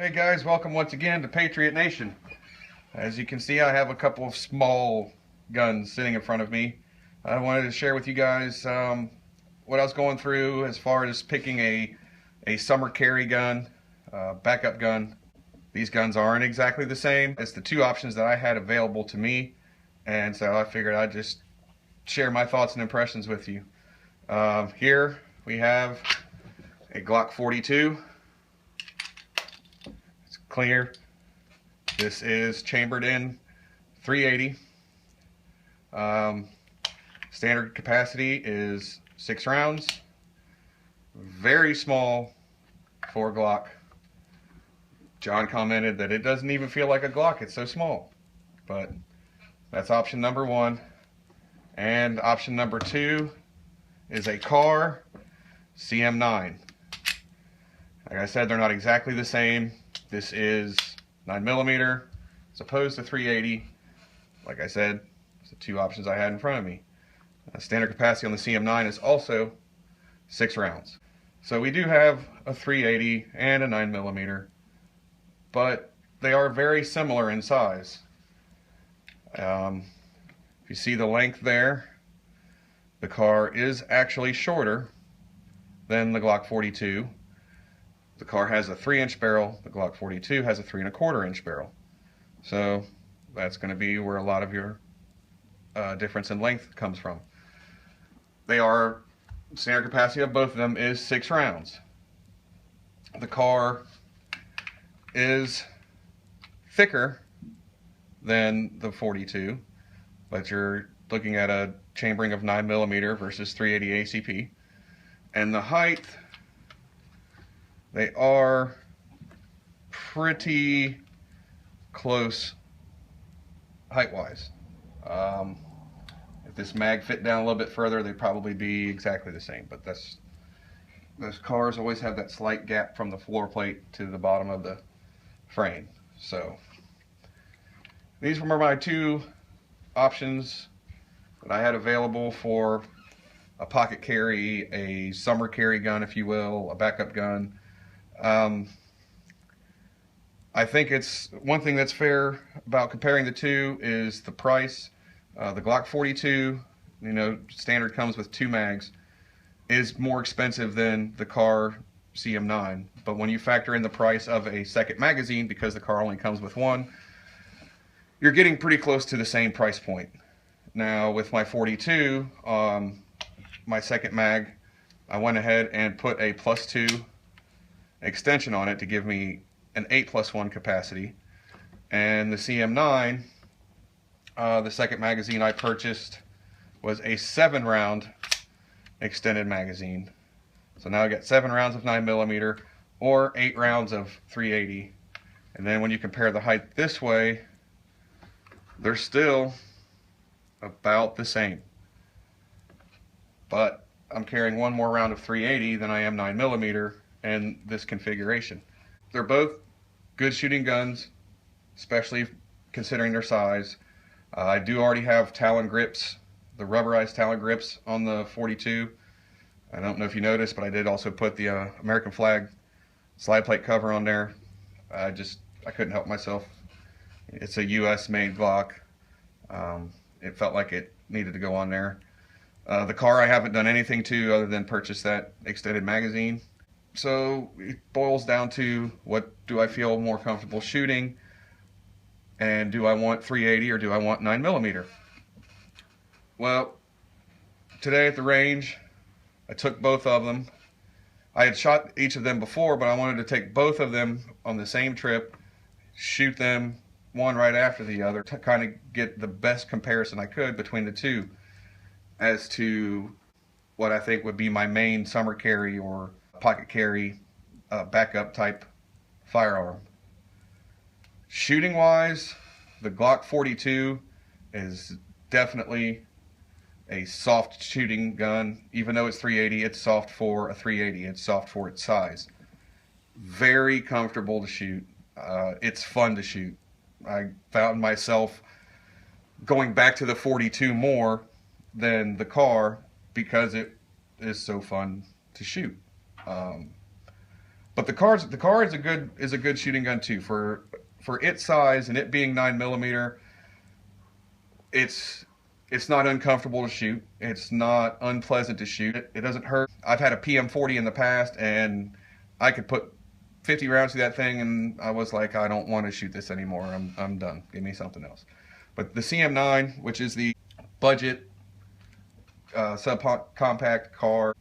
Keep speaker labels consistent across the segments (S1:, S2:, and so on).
S1: Hey guys, welcome once again to Patriot Nation. As you can see, I have a couple of small guns sitting in front of me. I wanted to share with you guys what I was going through as far as picking a summer carry gun, backup gun. These guns aren't exactly the same. It's the two options that I had available to me, and so I figured I'd just share my thoughts and impressions with you. Here we have a Glock 42. Clear. This is chambered in 380. Standard capacity is 6 rounds. Very small for Glock. John commented that it doesn't even feel like a Glock, it's so small. But that's option number one. And option number two is a Kahr CM9. Like I said, they're not exactly the same. This is 9mm as opposed to 380. Like I said, it's the two options I had in front of me. Standard capacity on the CM9 is also 6 rounds. So we do have a 380 and a 9mm, but they are very similar in size. If you see the length there, the Kahr is actually shorter than the Glock 42. The Kahr has a 3-inch barrel. The Glock 42 has a 3¼ inch barrel. So that's going to be where a lot of your difference in length comes from. Standard capacity of both of them is 6 rounds. The Kahr is thicker than the 42, but you're looking at a chambering of 9mm versus 380 ACP. And the height, they are pretty close height-wise. If this mag fit down a little bit further, they'd probably be exactly the same. But those Kahrs always have that slight gap from the floor plate to the bottom of the frame. So these were my two options that I had available for a pocket carry, a summer carry gun, if you will, a backup gun. I think it's one thing that's fair about comparing the two is the price. The Glock 42, standard comes with 2 mags, is more expensive than the Kahr CM9. But when you factor in the price of a second magazine, because the Kahr only comes with 1, you're getting pretty close to the same price point. Now with my 42, my second mag, I went ahead and put a +2 extension on it to give me an 8+1 capacity. And the CM9, the second magazine I purchased was a 7-round extended magazine. So now I got 7 rounds of 9mm or 8 rounds of 380. And then when you compare the height this way, they're still about the same. But I'm carrying 1 more round of 380 than I am 9mm in this configuration. They're both good shooting guns, especially considering their size. I do already have Talon grips, the rubberized Talon grips on the 42. I don't know if you noticed, but I did also put the American flag slide plate cover on there. I couldn't help myself. It's a US made Glock. It felt like it needed to go on there. The Kahr I haven't done anything to other than purchase that extended magazine. So it boils down to, what do I feel more comfortable shooting, and do I want 380 or do I want 9mm? Well, today at the range, I took both of them. I had shot each of them before, but I wanted to take both of them on the same trip, shoot them one right after the other, to kind of get the best comparison I could between the two as to what I think would be my main summer carry or pocket carry backup type firearm. Shooting wise, the Glock 42 is definitely a soft shooting gun. Even though it's 380, it's soft for a 380. It's soft for its size. Very comfortable to shoot. It's fun to shoot. I found myself going back to the 42 more than the Kahr because it is so fun to shoot. But the Kahr is a good shooting gun too for its size and it being 9 millimeter. It's not uncomfortable to shoot. It's not unpleasant to shoot. It doesn't hurt. I've had a PM40 in the past, and I could put 50 rounds through that thing, and I was like, I don't want to shoot this anymore. I'm done. Give me something else. But the CM9, which is the budget subcompact Kahr,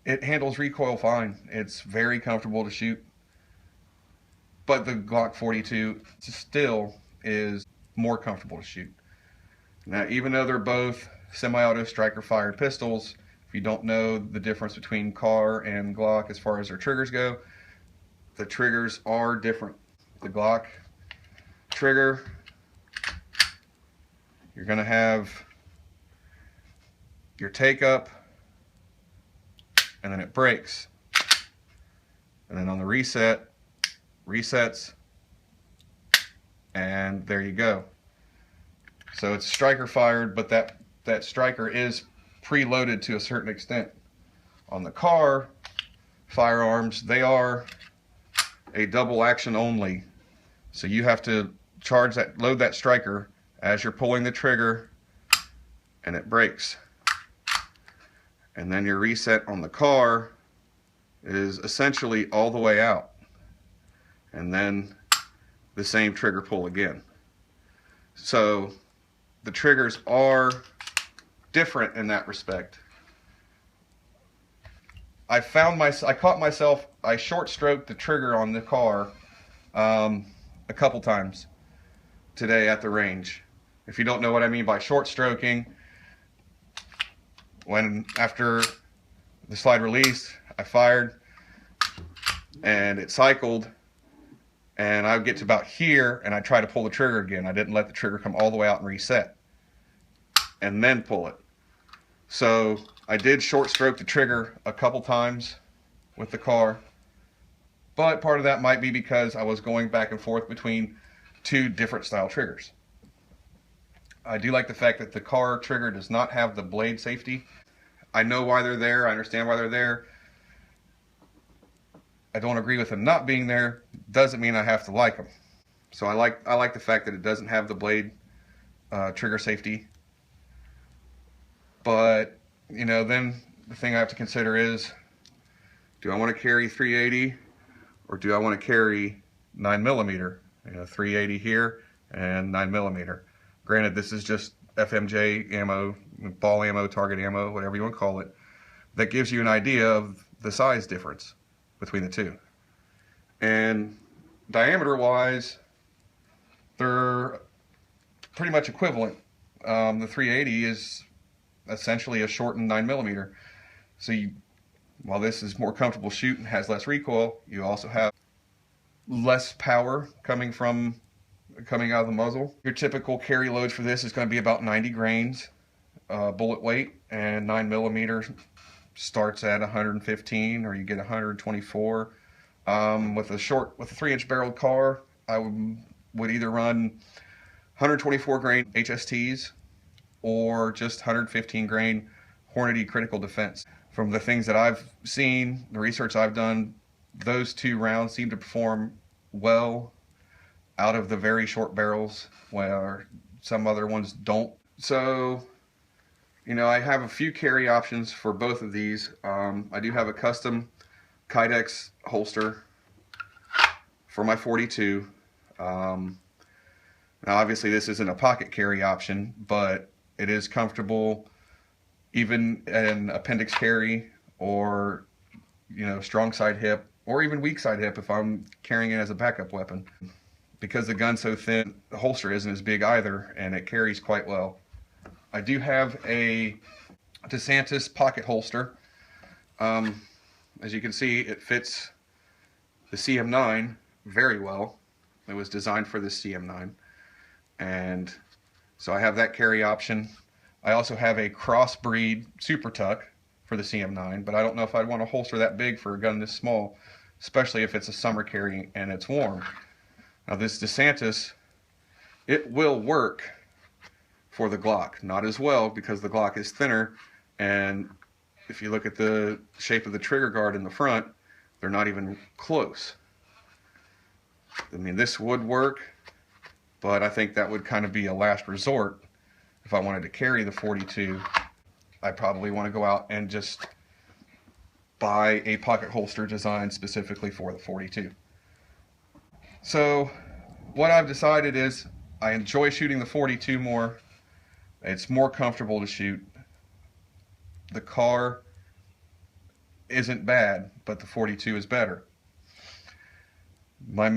S1: it handles recoil fine. It's very comfortable to shoot. But the Glock 42 still is more comfortable to shoot. Now, even though they're both semi-auto striker-fired pistols, if you don't know the difference between Kahr and Glock as far as their triggers go, the triggers are different. The Glock trigger, you're going to have your take-up, and then it breaks. And then on the reset, resets, and there you go. So it's striker fired, but that striker is preloaded to a certain extent. On the Kahr firearms, they are a double action only. So you have to load that striker as you're pulling the trigger, and it breaks. And then your reset on the Kahr is essentially all the way out. And then the same trigger pull again. So the triggers are different in that respect. I caught myself, I short stroked the trigger on the Kahr a couple times today at the range. If you don't know what I mean by short stroking, after the slide released, I fired and it cycled, and I would get to about here and I try to pull the trigger again. I didn't let the trigger come all the way out and reset and then pull it. So I did short stroke the trigger a couple times with the Kahr, but part of that might be because I was going back and forth between two different style triggers. I do like the fact that the Kahr trigger does not have the blade safety. I know why they're there. I understand why they're there. I don't agree with them not being there. Doesn't mean I have to like them. So I like the fact that it doesn't have the blade trigger safety. But you know, then the thing I have to consider is, do I want to carry 380 or do I want to carry 9mm? You know, 380 here and 9mm. Granted, this is just FMJ ammo, ball ammo, target ammo, whatever you want to call it. That gives you an idea of the size difference between the two. And diameter-wise, they're pretty much equivalent. The 380 is essentially a shortened 9mm. So while this is more comfortable shoot and has less recoil, you also have less power coming out of the muzzle. Your typical carry load for this is going to be about 90 grains bullet weight, and 9mm starts at 115, or you get 124. With a 3-inch barreled Kahr, I would either run 124 grain HSTs or just 115 grain Hornady critical defense. From the things that I've seen, the research I've done, those two rounds seem to perform well out of the very short barrels, where some other ones don't. So, you know, I have a few carry options for both of these. I do have a custom Kydex holster for my 42. Now, obviously, this isn't a pocket carry option, but it is comfortable even in appendix carry, or, you know, strong side hip, or even weak side hip if I'm carrying it as a backup weapon. Because the gun's so thin, the holster isn't as big either, and it carries quite well. I do have a DeSantis pocket holster. As you can see, it fits the CM9 very well. It was designed for the CM9. And so I have that carry option. I also have a crossbreed Super Tuck for the CM9, but I don't know if I'd want a holster that big for a gun this small, especially if it's a summer carry and it's warm. Now this DeSantis, it will work for the Glock. Not as well, because the Glock is thinner, and if you look at the shape of the trigger guard in the front, They're not even close. I mean, this would work, but I think that would kind of be a last resort. If I wanted to carry the 42, I probably want to go out and just buy a pocket holster designed specifically for the 42. So what I've decided is I enjoy shooting the 42 more. It's more comfortable to shoot. The Kahr isn't bad, but the 42 is better. My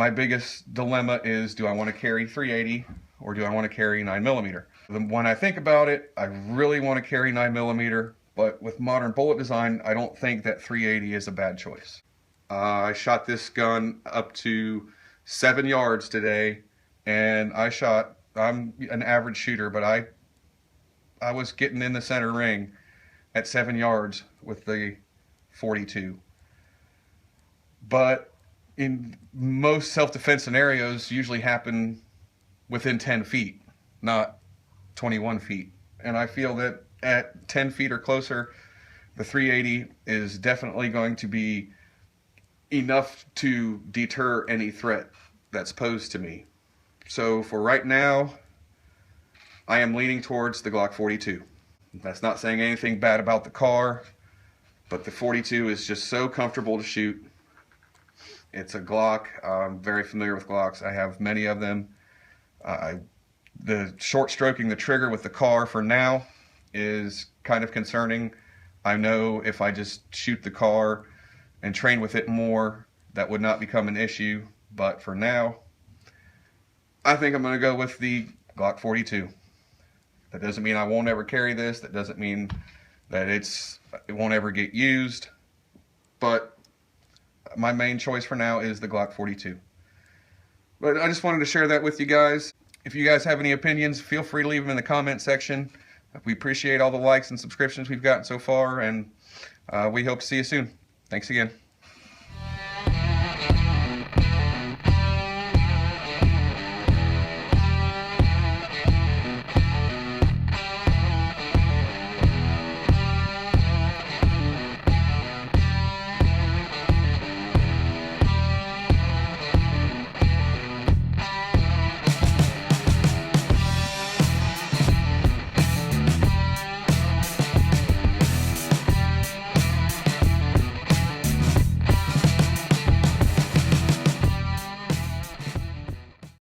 S1: biggest dilemma is, do I want to carry 380 or do I want to carry 9mm? When I think about it, I really want to carry 9mm, but with modern bullet design, I don't think that 380 is a bad choice. I shot this gun up to 7 yards today, and I'm an average shooter, but I was getting in the center ring at 7 yards with the 42. But in most self-defense scenarios usually happen within 10 feet, not 21 feet. And I feel that at 10 feet or closer, the 380 is definitely going to be enough to deter any threat that's posed to me. So for right now, I am leaning towards the Glock 42. That's not saying anything bad about the Kahr, but the 42 is just so comfortable to shoot. It's a Glock. I'm very familiar with Glocks. I have many of them. The short stroking the trigger with the Kahr for now is kind of concerning. I know if I just shoot the Kahr and train with it more, that would not become an issue. But for now, I think I'm going to go with the Glock 42. That doesn't mean I won't ever carry this. That doesn't mean that it won't ever get used. But my main choice for now is the Glock 42. But I just wanted to share that with you guys. If you guys have any opinions, feel free to leave them in the comment section. We appreciate all the likes and subscriptions we've gotten so far, and we hope to see you soon. Thanks again.